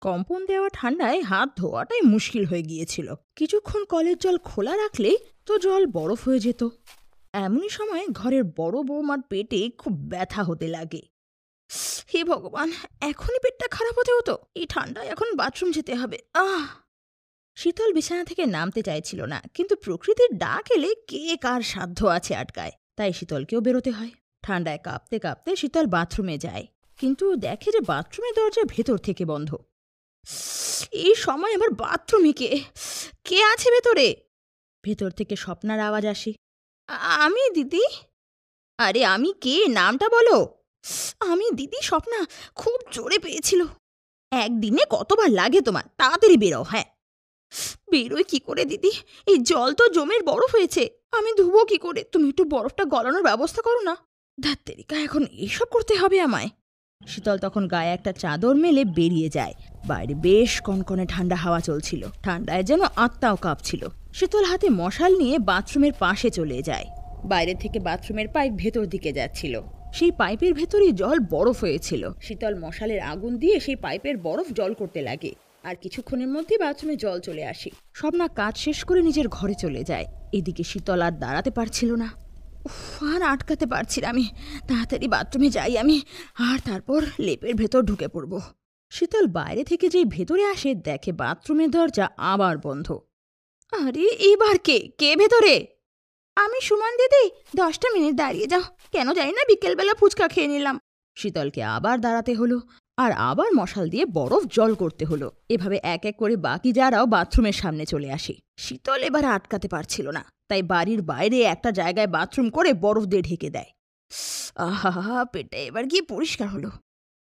কম্পন দেওয়া ঠান্ডায় হাত ধোয়াটাই মুশকিল হয়ে গিয়েছিল। কিছুক্ষণ কলের জল খোলা রাখলেই তো জল বরফ হয়ে যেত। এমনই সময় ঘরের বড় বৌমার পেটে খুব ব্যথা হতে লাগে। হে ভগবান, এখনই পেটটা খারাপ হতে হতো, এই ঠান্ডায় এখন বাথরুম যেতে হবে। শীতল বিছানা থেকে নামতে চাইছিল না, কিন্তু প্রকৃতির ডাক এলে কে কার সাধ্য আছে আটকায়, তাই শীতলকেও বেরোতে হয়। ঠান্ডায় কাঁপতে কাঁপতে শীতল বাথরুমে যায়, কিন্তু দেখে যে বাথরুমের দরজা ভেতর থেকে বন্ধ। এই সময় আমার বাথরুমে কে আছে ভেতরে? ভেতর থেকে স্বপ্নার আওয়াজ আসে। আমি দিদি। আরে আমি কে, নামটা বলো। আমি দিদি স্বপ্না, খুব জোরে পেয়েছিল। একদিনে কতবার লাগে তোমার, তাড়াতাড়ি বেরো। হ্যাঁ, বেরোয় কি করে দিদি, এই জল তো জমের বরফ হয়েছে, আমি ধুবো কি করে? তুমি একটু বরফটা গলানোর ব্যবস্থা করো না। ধাত্তেরিকা, এখন এইসব করতে হবে আমায়। শীতল তখন গায়ে একটা চাদর মেলে বেরিয়ে যায়। বাইরে বেশ কনকনে ঠান্ডা হাওয়া চলছিল, ঠান্ডায় যেন আত্মাও কাঁপছিল। শীতল হাতে মশাল নিয়ে বাথরুমের পাশে চলে যায়। বাইরে থেকে বাথরুমের পাইপ ভেতর দিকে যাচ্ছিল, সেই পাইপের ভেতরেই জল বরফ হয়েছিল। শীতল মশালের আগুন দিয়ে সেই পাইপের বরফ জল করতে লাগে, আর কিছুক্ষণের মধ্যে বাথরুমে জল চলে আসে। স্বপ্না কাজ শেষ করে নিজের ঘরে চলে যায়। এদিকে শীতল আর দাঁড়াতে পারছিল না। আর আটকাতে পারছি না আমি, তাড়াতাড়ি বাথরুমে যাই আমি, আর তারপর লেপের ভেতর ঢুকে পড়ব। শীতল বাইরে থেকে যেই ভেতরে আসে, দেখে বাথরুমের দরজা আবার বন্ধ। আরে এবার কে ভেতরে? আমি সুমন দিদি, 10টা মিনিট দাঁড়িয়ে যাও, কেন জানি না বিকেলবেলা ফুচকা খেয়ে নিলাম। শীতলকে আবার দাঁড়াতে হলো, আর আবার মশাল দিয়ে বরফ জল করতে হলো। এভাবে এক এক করে বাকি যারাও বাথরুমের সামনে চলে আসে। শীতল এবার আটকাতে পারছিল না, তাই বাড়ির বাইরে একটা জায়গায় বাথরুম করে বরফ দিয়ে ঢেকে দেয়। আহা, পেটটা এবার গিয়ে পরিষ্কার হলো।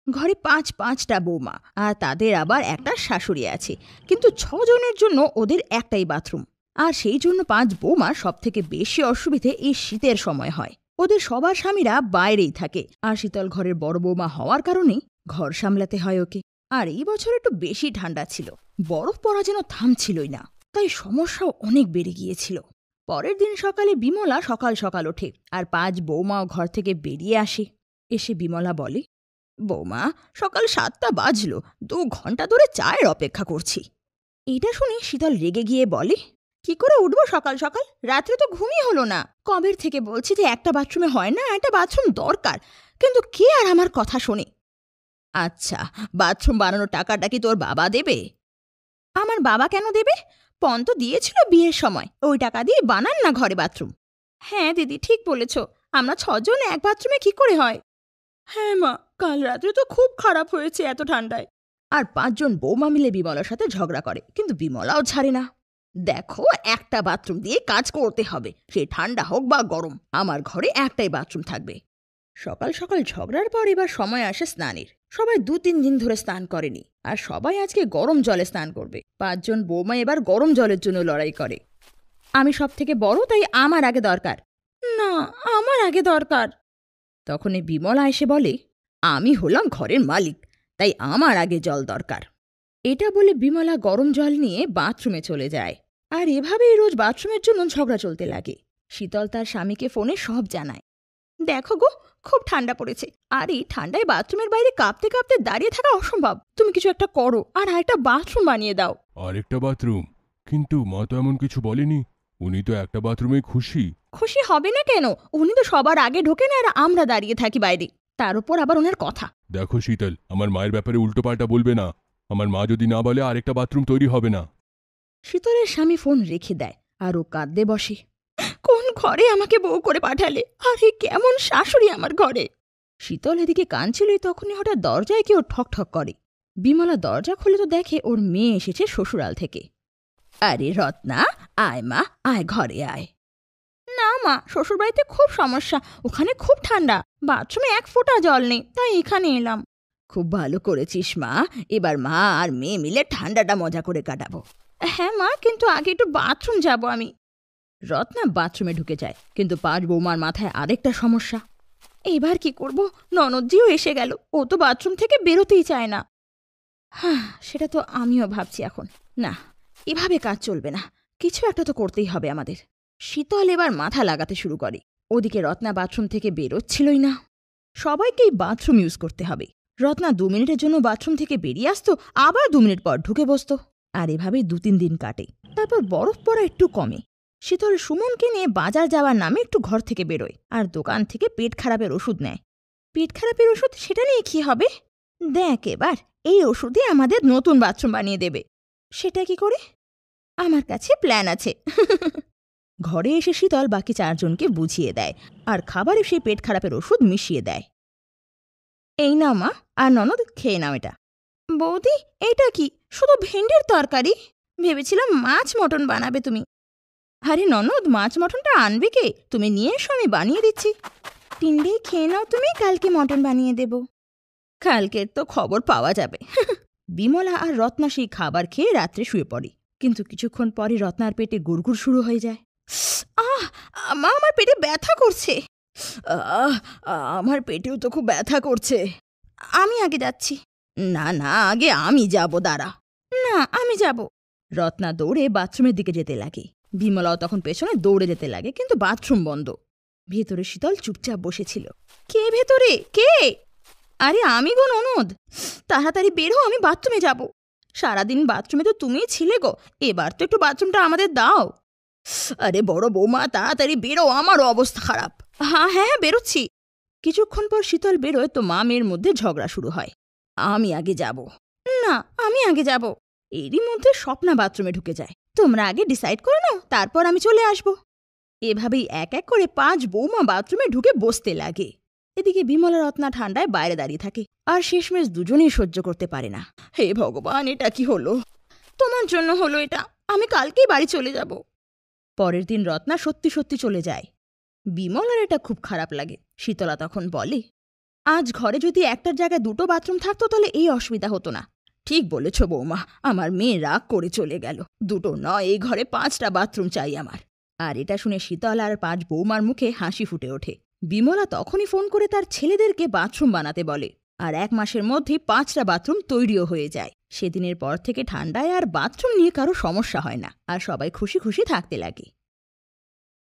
ঘরে 5টা বৌমা, আর তাদের আবার একটা শাশুড়ি আছে, কিন্তু 6 জনের জন্য ওদের একটাই বাথরুম। আর সেই জন্য 5 বৌমার সব থেকে বেশি অসুবিধে এই শীতের সময় হয়। ওদের সবার স্বামীরা বাইরেই থাকে, আর শীতল ঘরের বড় বৌমা হওয়ার কারণেই ঘর সামলাতে হয় ওকে। আর এই বছর একটু বেশি ঠান্ডা ছিল, বরফ পড়া যেন থামছিলই না, তাই সমস্যাও অনেক বেড়ে গিয়েছিল। পরের দিন সকালে বিমলা সকাল সকাল ওঠে, আর 5 বৌমাও ঘর থেকে বেরিয়ে আসে। এসে বিমলা বলে, বৌমা, সকাল 7টা বাজলো, 2 ঘন্টা ধরে চায়ের অপেক্ষা করছি। এটা শুনে শীতল রেগে গিয়ে বলে, কি করে উঠবো সকাল সকাল? রাত্রে তো ঘুমই হলো না। কবের থেকে বলছি যে একটা বাথরুমে হয় না, একটা বাথরুম দরকার, কিন্তু কে আর আমার কথা শোনে? আচ্ছা, বাথরুম বানানোর টাকাটা কি তোর বাবা দেবে? আমার বাবা কেন দেবে? পণ তো দিয়েছিল বিয়ের সময়, ওই টাকা দিয়ে বানান না ঘরে বাথরুম। হ্যাঁ দিদি, ঠিক বলেছ, আমরা 6 জন এক বাথরুমে কি করে হয়? হ্যাঁ মা, কাল রাত্রে তো খুব খারাপ হয়েছে এত ঠান্ডায়। আর 5 জন বৌমা মিলে বিমলার সাথে ঝগড়া করে, কিন্তু বিমলাও ছাড়ে না। দেখো, একটা বাথরুম দিয়ে কাজ করতে হবে, সে ঠান্ডা হোক বা গরম, আমার ঘরে একটাই বাথরুম থাকবে। সকাল সকাল ঝগড়ার পর এবার সময় আসে স্নানের। সবাই 2-3 দিন ধরে স্নান করেনি, আর সবাই আজকে গরম জলে স্নান করবে। 5 জন বৌমা এবার গরম জলের জন্য লড়াই করে। আমি সব থেকে বড়, তাই আমার আগে দরকার। না, আমার আগে দরকার। তখনই বিমলা এসে বলে, আমি হলাম ঘরের মালিক, তাই আমার আগে জল দরকার। এটা বলে বিমলা গরম জল নিয়ে বাথরুমে চলে যায়। আর এভাবেই রোজ বাথরুমের জন্য ঝগড়া চলতে লাগে। শীতল তার স্বামীকে ফোনে সব জানায়। দেখো গো, খুব ঠান্ডা পড়েছে, আর এই ঠান্ডায় বাথরুমের বাইরে কাঁপতে কাঁপতে দাঁড়িয়ে থাকা অসম্ভব। তুমি কিছু একটা করো, আর আরেকটা বাথরুম বানিয়ে দাও। আরেকটা বাথরুম? কিন্তু মা তো এমন কিছু বলেনি, উনি তো একটা বাথরুমে খুশি। খুশি হবে না কেন? উনি তো সবার আগে ঢোকেন, আর আমরা দাঁড়িয়ে থাকি বাইরে, তার উপর আবার ওনার কথা। দেখো শীতল, আমার মায়ের ব্যাপারে উল্টোপাল্টা বলবে না। আমার মা যদি না বলে আরেকটা বাথরুম তৈরি হবে না। শীতলের স্বামী ফোন রেখে দেয়, আর ও কাঁদতে বসে। কোন ঘরে আমাকে বউ করে পাঠালে? আরে কেমন শাশুড়ি আমার ঘরে! শীতল এদিকে কাঁদছিলই, তখনই হঠাৎ দরজায় কেউ ঠক ঠক করে। বিমলা দরজা খুলে তো দেখে ওর মেয়ে এসেছে শ্বশুরাল থেকে। আরে রত্না, আয় মা, আয় ঘরে আয়। না মা, শ্বশুরবাড়িতে খুব সমস্যা, ওখানে খুব ঠান্ডা, বাথরুমে 1 ফোঁটা জল নেই, তাই এখানে এলাম। খুব ভালো করেছিস মা, এবার মা আর মেয়ে মিলে ঠান্ডাটা মজা করে কাটাবো। হ্যাঁ মা, কিন্তু আগে একটু বাথরুম যাব আমি। রত্না বাথরুমে ঢুকে যায়, কিন্তু 5 বৌমার মাথায় আরেকটা সমস্যা। এবার কি করব? ননদজিও এসে গেল, ও তো বাথরুম থেকে বেরোতেই চায় না। হ্যাঁ, সেটা তো আমিও ভাবছি এখন। না, এভাবে কাজ চলবে না, কিছু একটা তো করতেই হবে আমাদের। শীতল এবার মাথা লাগাতে শুরু করে। ওদিকে রত্না বাথরুম থেকে বেরোচ্ছিলই না। সবাইকেই বাথরুম ইউজ করতে হবে। রত্না 2 মিনিটের জন্য বাথরুম থেকে বেরিয়ে আসতো, আবার 2 মিনিট পর ঢুকে বসতো। আর এভাবেই 2-3 দিন কাটে। তারপর বরফ পড়া একটু কমে। শীতল সুমনকে নিয়ে বাজার যাওয়ার নামে একটু ঘর থেকে বেরোয় আর দোকান থেকে পেট খারাপের ওষুধ নেয়। পেট খারাপের ওষুধ, সেটা নিয়ে কি হবে? দেখ এবার, এই ওষুধে আমাদের নতুন বাথরুম বানিয়ে দেবে। সেটা কি করে? আমার কাছে প্ল্যান আছে। ঘরে এসে শীতল বাকি 4 জনকে বুঝিয়ে দেয় আর খাবারে সেই পেট খারাপের ওষুধ মিশিয়ে দেয়। এই নাও মা, আর ননদ খেয়ে নাও এটা। বৌদি, এটা কি? শুধু ভেন্ডির তরকারি? ভেবেছিলাম মাছ মটন বানাবে তুমি। আরে ননদ, মাছ মটনটা আনবে কে? তুমি নিয়ে এসো, আমি বানিয়ে দিচ্ছি। তিনটেই খেয়ে নাও তুমি, কালকে মটন বানিয়ে দেব। কালকের তো খবর পাওয়া যাবে। বিমলা আর রত্না সেই খাবার খেয়ে রাত্রে শুয়ে পড়ে। কিন্তু কিছুক্ষণ পরে রত্নার পেটে গুড়গুড় শুরু হয়ে যায়। আহ, মা, আমার পেটে ব্যথা করছে। আমার পেটেও তো খুব ব্যথা করছে। আমি আগে যাচ্ছি। না না, আগে আমি যাব, দাঁড়া। না, আমি যাব। রত্না দৌড়ে বাথরুমের দিকে যেতে লাগে। বিমলাও তখন পেছনে দৌড়ে যেতে লাগে, কিন্তু বাথরুম বন্ধ। ভেতরে শীতল চুপচাপ বসেছিল। কে ভেতরে? কে? আরে আমি গো, ননদ। তাড়াতাড়ি বের হও, আমি বাথরুমে যাব। সারাদিন বাথরুমে তো তুমিই ছিলে গো, এবার তো একটু বাথরুমটা আমাদের দাও। আরে বড় বৌমা, তাড়াতাড়ি বেরো, আমারও অবস্থা খারাপ। হ্যাঁ, বেরোচ্ছি। কিছুক্ষণ পর শীতল বেরোয় তো মা মেয়ের মধ্যে ঝগড়া শুরু হয়। আমি আগে যাব। না, আমি আগে যাব। এরই মধ্যে স্বপ্না বাথরুমে ঢুকে যায়। তোমরা আগে ডিসাইড করে নাও, তারপর আমি চলে আসব। এভাবেই এক এক করে 5 বৌমা বাথরুমে ঢুকে বসতে লাগে। এদিকে বিমলা রত্না ঠান্ডায় বাইরে দাঁড়িয়ে থাকে, আর শেষমেশ দুজনেই সহ্য করতে পারে না। হে ভগবান, এটা কি হলো? তোমার জন্য হলো এটা। আমি কালকেই বাড়ি চলে যাব। পরের দিন রত্না সত্যি সত্যি চলে যায়। বিমলার এটা খুব খারাপ লাগে। শীতলা তখন বলে, আজ ঘরে যদি একটার জায়গায় 2টো বাথরুম থাকতো তাহলে এই অসুবিধা হতো না। ঠিক বলেছ বৌমা, আমার মেয়ে রাগ করে চলে গেল। 2টো নয়, এই ঘরে 5টা বাথরুম চাই আমার। আর এটা শুনে শীতল আর 5 বৌমার মুখে হাসি ফুটে ওঠে। বিমলা তখনই ফোন করে তার ছেলেদেরকে বাথরুম বানাতে বলে, আর 1 মাসের মধ্যেই 5টা বাথরুম তৈরিও হয়ে যায়। সেদিনের পর থেকে ঠান্ডায় আর বাথরুম নিয়ে কারো সমস্যা হয় না, আর সবাই খুশি খুশি থাকতে লাগে।